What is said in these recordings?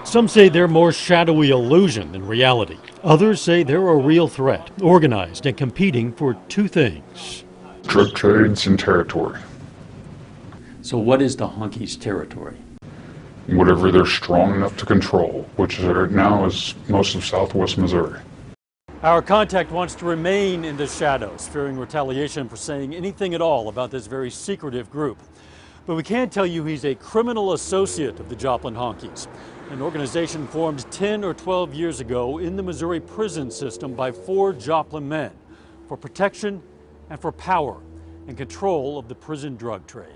Some say they're more shadowy illusion than reality. Others say they're a real threat, organized and competing for two things: drug trades and territory. So what is the honkies' territory? Whatever they're strong enough to control, which right now is most of southwest Missouri. Our contact wants to remain in the shadows, fearing retaliation for saying anything at all about this very secretive group. But we can tell you he's a criminal associate of the Joplin Honkies, an organization formed 10 or 12 years ago in the Missouri prison system by 4 Joplin men for protection and for power and control of the prison drug trade.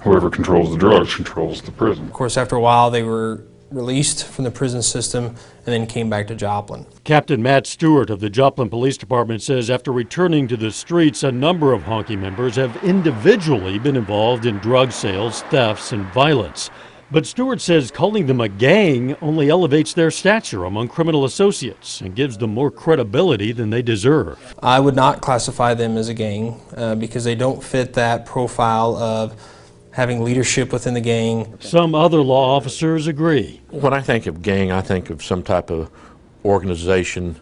Whoever controls the drugs controls the prison. Of course, after a while, they were released from the prison system and then came back to Joplin. Captain Matt Stewart of the Joplin Police Department says after returning to the streets, a number of honky members have individually been involved in drug sales, thefts, and violence. But Stewart says calling them a gang only elevates their stature among criminal associates and gives them more credibility than they deserve. I would not classify them as a gang because they don't fit that profile of having leadership within the gang. Some other law officers agree. When I think of gang, I think of some type of organization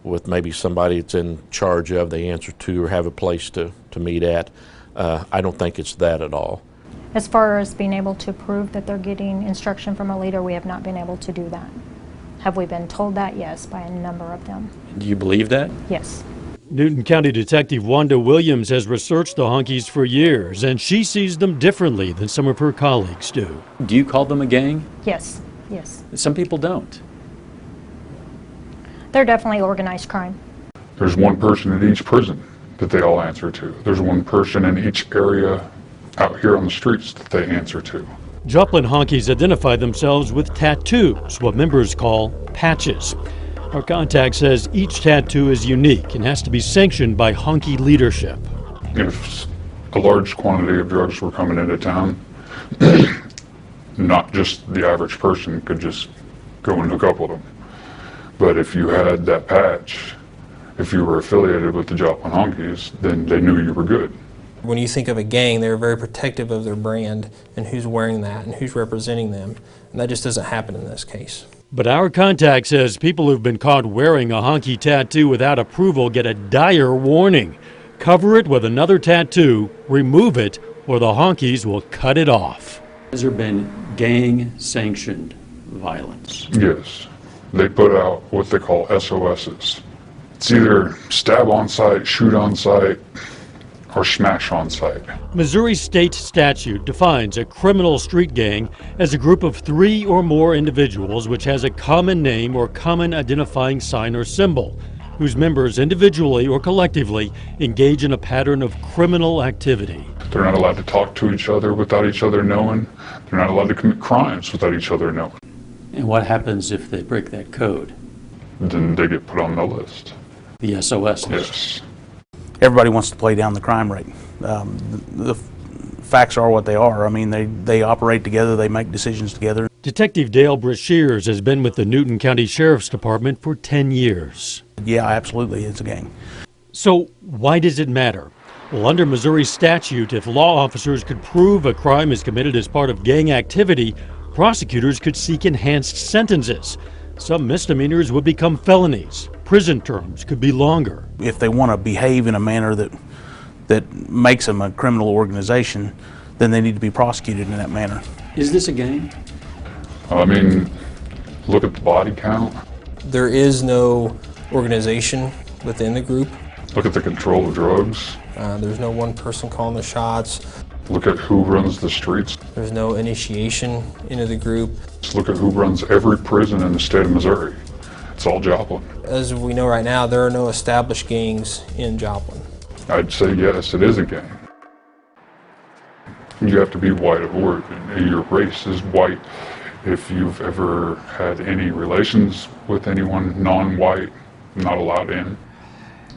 with maybe somebody that's in charge of, they answer to, or have a place to meet at. I don't think it's that at all. As far as being able to prove that they're getting instruction from a leader, we have not been able to do that. Have we been told that? Yes, by a number of them. Do you believe that? Yes. Newton County Detective Wanda Williams has researched the honkies for years, and she sees them differently than some of her colleagues do. Do you call them a gang? Yes. Yes. Some people don't. They're definitely organized crime. There's one person in each prison that they all answer to. There's one person in each area out here on the streets that they answer to. Joplin honkies identify themselves with tattoos, what members call patches. Our contact says each tattoo is unique and has to be sanctioned by honky leadership. If a large quantity of drugs were coming into town, not just the average person could just go and hook up with them. But if you had that patch, if you were affiliated with the Joplin honkies, then they knew you were good. When you think of a gang, they're very protective of their brand and who's wearing that and who's representing them. And that just doesn't happen in this case. But our contact says people who've been caught wearing a honky tattoo without approval get a dire warning. Cover it with another tattoo, remove it, or the honkies will cut it off. Has there been gang-sanctioned violence? Yes. They put out what they call SOSs. It's either stab on sight, shoot on sight, or smash on sight. Missouri state statute defines a criminal street gang as a group of 3 or more individuals which has a common name or common identifying sign or symbol, whose members individually or collectively engage in a pattern of criminal activity. They're not allowed to talk to each other without each other knowing. They're not allowed to commit crimes without each other knowing. And what happens if they break that code? Then they get put on the list. The SOS list? Yes. Everybody wants to play down the crime rate. The facts are what they are. I mean, they operate together, they make decisions together. Detective Dale Brashears has been with the Newton County Sheriff's Department for 10 years. Yeah, absolutely, it's a gang. So why does it matter? Well, under Missouri statute, if law officers could prove a crime is committed as part of gang activity, prosecutors could seek enhanced sentences. Some misdemeanors would become felonies. Prison terms could be longer. If they want to behave in a manner that makes them a criminal organization, then they need to be prosecuted in that manner. Is this a gang? I mean, look at the body count. There is no organization within the group. Look at the control of drugs. There's no one person calling the shots. Look at who runs the streets. There's no initiation into the group. Just look at who runs every prison in the state of Missouri. It's all Joplin. As we know right now, there are no established gangs in Joplin. I'd say yes, it is a gang. You have to be white of origin. Your race is white. If you've ever had any relations with anyone non-white, not allowed in.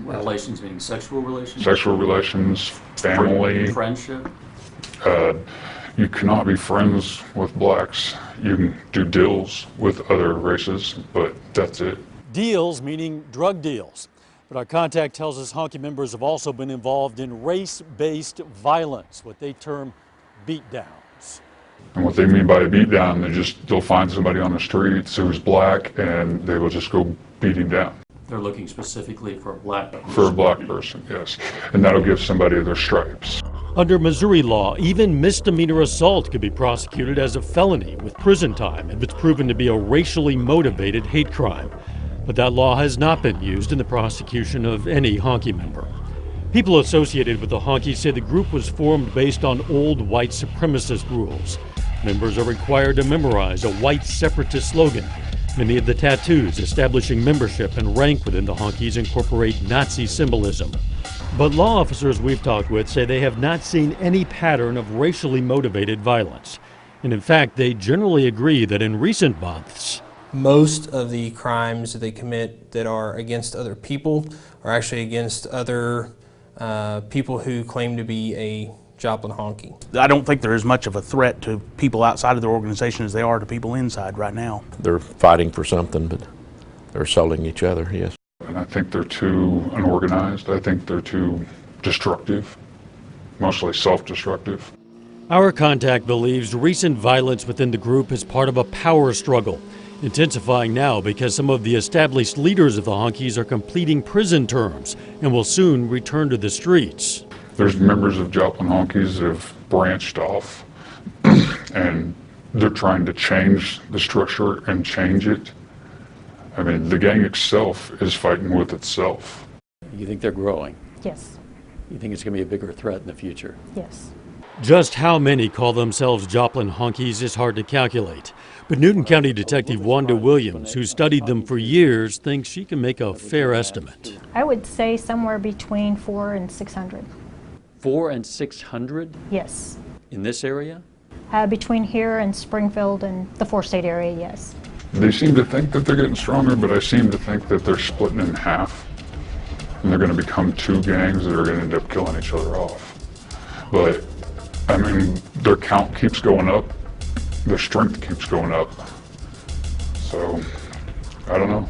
Relations meaning sexual relations? Sexual relations, family. Friendship? You cannot be friends with blacks. You can do deals with other races, but that's it. Deals meaning drug deals. But our contact tells us honky members have also been involved in race-based violence, what they term beatdowns. And what they mean by a beat down, they'll find somebody on the streets who's black and they will just go beat him down. They're looking specifically for a black person. For a black person, yes. And that'll give somebody their stripes. Under Missouri law, even misdemeanor assault could be prosecuted as a felony with prison time if it's proven to be a racially motivated hate crime. But that law has not been used in the prosecution of any honky member. People associated with the honkies say the group was formed based on old white supremacist rules. Members are required to memorize a white separatist slogan. Many of the tattoos establishing membership and rank within the honkies incorporate Nazi symbolism. But law officers we've talked with say they have not seen any pattern of racially motivated violence. And in fact, they generally agree that in recent months, most of the crimes that they commit that are against other people are actually against other people who claim to be a Joplin honky. I don't think they're as much of a threat to people outside of their organization as they are to people inside right now. They're fighting for something, but they're assaulting each other, yes. And I think they're too unorganized. I think they're too destructive, mostly self-destructive. our contact believes recent violence within the group is part of a power struggle, intensifying now because some of the established leaders of the honkies are completing prison terms and will soon return to the streets. There's members of Joplin honkies that have branched off and they're trying to change the structure and change it. I mean, the gang itself is fighting with itself. You think they're growing? Yes, You think it's going to be a bigger threat in the future? yes. Just how many call themselves Joplin honkies is hard to calculate, but Newton County Detective Wanda Williams, who studied them for years, thinks she can make a fair estimate. I would say somewhere between 400 and 600. 400 and 600 Yes. in this area? Between here and Springfield and the four-state area, yes. They seem to think that they're getting stronger, but I seem to think that they're splitting in half. And they're going to become two gangs that are going to end up killing each other off. But, I mean, their count keeps going up. Their strength keeps going up. So, I don't know.